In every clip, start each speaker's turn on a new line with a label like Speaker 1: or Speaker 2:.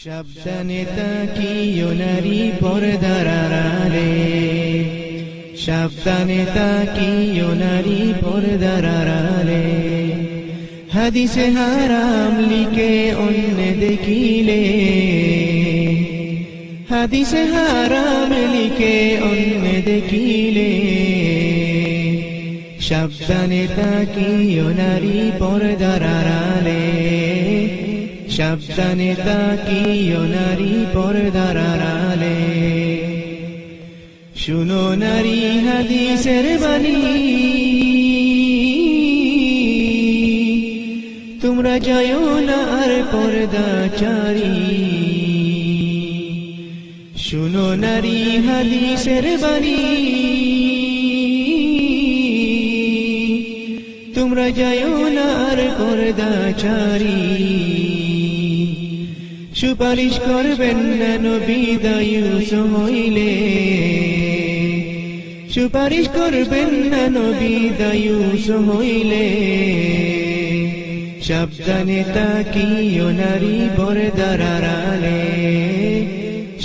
Speaker 1: সাবধানে তাকিও নারী পর্দার আড়ালে, সাবধানে তাকিও নারী পর্দার আড়ালে। হাদিসে হারাম লিখে অন্য দেখিলে, হাদিসে হারাম লিখে অন্য দেখিলে। সাবধানে তাকিও নারী পর্দার আড়ালে, সাবধানে তাকিও নারী পর্দার আড়ালে। শুনো নারী হাদিসের বাণী, তোমরা যাও না আর পর্দাচারী। শুনো নারী হাদিসের বাণী, তোমরা যাও না আর পর্দাচারী। সুপারিশ করবেন না নবী দায়ুস হইলে, সুপারিশ করবেন না নবী দায়ুস হইলে। সাবধানে তাকিও নারী পর্দার আড়ালে,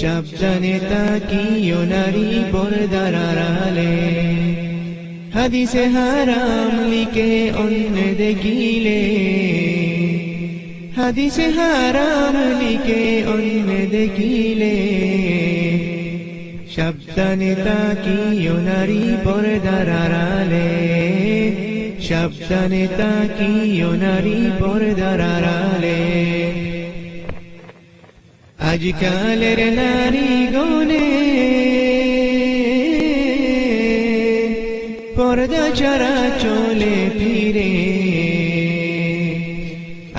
Speaker 1: সাবধানে তাকিও নারী পর্দার আড়ালে। হাদিসে হারাম লিখে অন্য দেখিলে, হাদিসে হারাম লিখে অন্য দেখিলে। সাবধানে তাকিও নারী পর্দার আড়ালে, সাবধানে তাকিও নারী পর্দার আড়ালে। আজকালের নারী গনে পর্দা ছাড়া চলে ফিরে,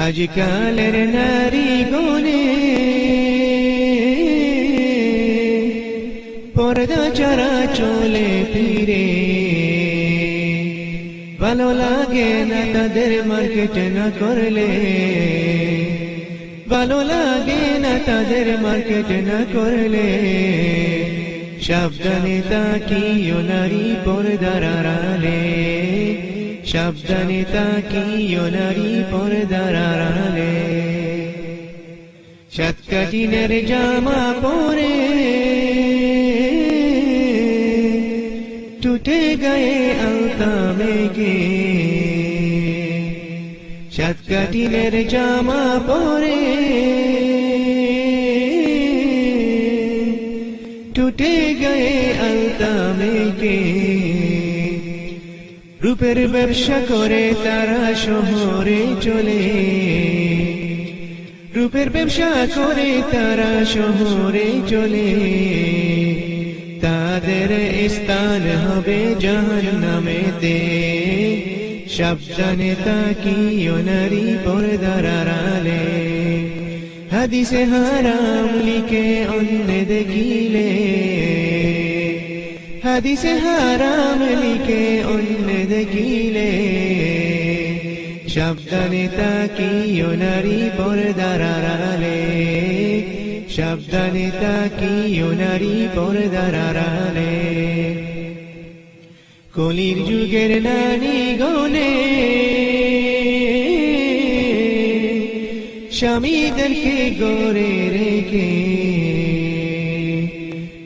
Speaker 1: আজকালের নারী গনে পর্দা ছাড়া চলে ফিরে। ভালো লাগে না তাদের মার্কেট না করলে, ভালো লাগে না তাদের মার্কেট না করলে। সাবধানে তাকিও নারী পর্দার আড়ালে, সাবধানে তাকিও নারী পর্দার আড়ালে। সাতকাঠিনের জামা পরে টুটে গায়ে আলতা মেঘে, সাতকাঠিনের জামা পরে টুটে গায়ে আলতা মেঘে। রূপের ব্যবসা করে তারা শহরে চলে, রূপের ব্যবসা করে তারা শহরে চলে। তাদের স্থান হবে জাহান্নামেতে। সাবধানে তাকিও নারী পর্দার আড়ালে, হাদিসে হারাম লিখে অন্য দেখিলে, হাদিসে হারাম লিখে অন্য দেখিলে। সাবধানে তাকিও নারী পর্দার আড়ালে, সাবধানে তাকিও নারী পর্দার আড়ালে। কলির যুগের নারী গনে স্বামীদেরকে গড়ে রেখে,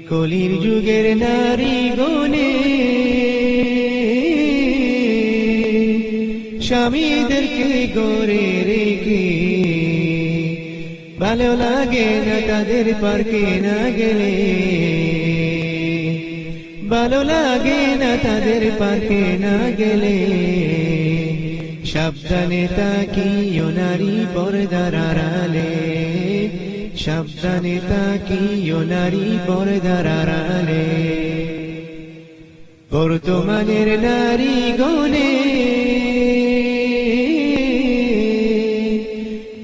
Speaker 1: কলির যুগের নারী গনে স্বামীদেরকে গড়ে রেখে। ভালো লাগে না তাদের পার্কে না গেলে, ভালো লাগে না তাদের পার্কে না গেলে। সাবধানে তাকিও নারী পর্দার আড়ালে, সাবধানে তাকিও নারী পর্দার আড়ালে। বর্তমানের নারী গনে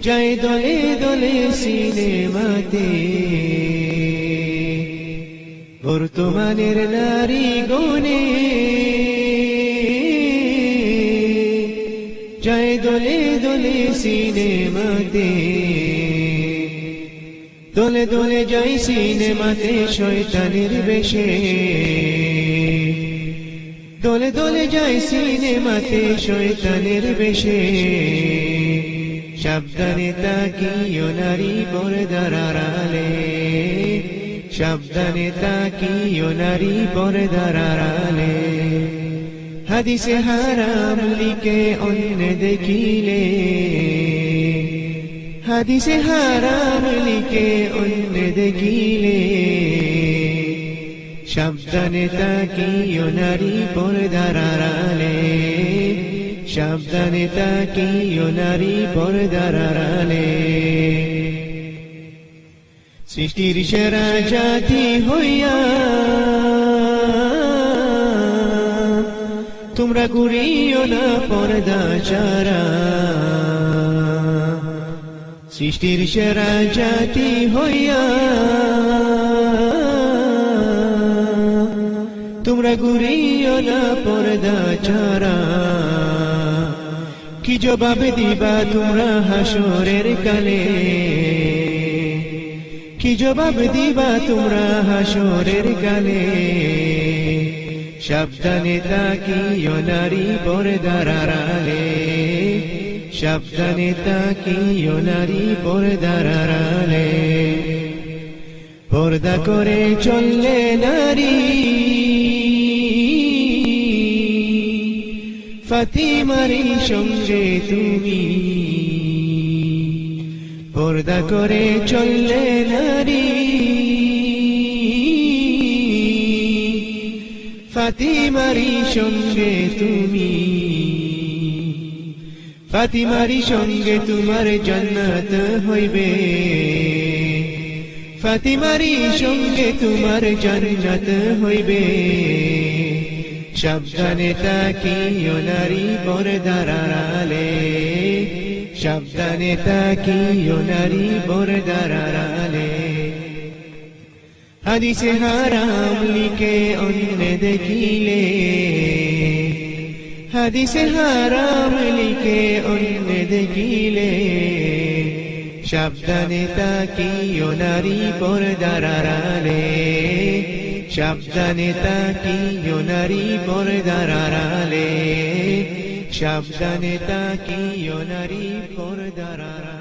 Speaker 1: যায় দলে দলে সিনেমাতে, বর্তমানের নারী গনে যায় দলে দলে সিনেমাতে। দলে দলে যাই সিনেমাতে শয়তানের বেশে, দলে দলে যাই সিনেমাতে শয়তানের বেশে। সাবধানে তাকিও নারী পর্দার আড়ালে সাবধানে তাকিও নারী পর্দার আড়ালে হাদিসে হারাম লিখে অন্য দেখিলে হাদিসে হারাম লিখে অন্য দেখিলে সাবধানে তাকিও নারী পর্দার আড়ালে সাবধানে তাকিও নারী পর্দার আড়ালে সৃষ্টির সেরা জাতি হইয়া তোমরা ঘুরিও না পর্দা ছাড়া সৃষ্টির সেরা জাতি হইয়া তোমরা ঘুরিও না পর্দা ছাড়া কি জবাব দিবা তোমরা হাসরের কালে কি জবাব দিবা তোমরা হাসরের কালে সাবধানে তাকিও নারী পর্দার আড়ালে সাবধানে তাকিও নারী পর্দার আড়ালে পর্দা করে চললে নারী ফাতিমারই সঙ্গে তুমি পর্দা করে চললে নারী ফাতিমারই সঙ্গে তুমি ফাতিমারই সঙ্গে তোমার জান্নাত হইবে ফাতিমারই সঙ্গে তোমার জান্নাত হইবে সাবধানে তাকিও নারী পর্দার আড়ালে সাবধানে তাকিও নারী পর্দার আড়ালে হাদিসে হারাম লিখে অন্য দেখিলে হাদিসে হারাম লিখে অন্য দেখিলে সাবধানে তাকিও নারী পর্দার আড়ালে সাবধানে তাকিও নারী পর্দার আড়ালে সাবধানে তাকিও নারী পর্দার আড়ালে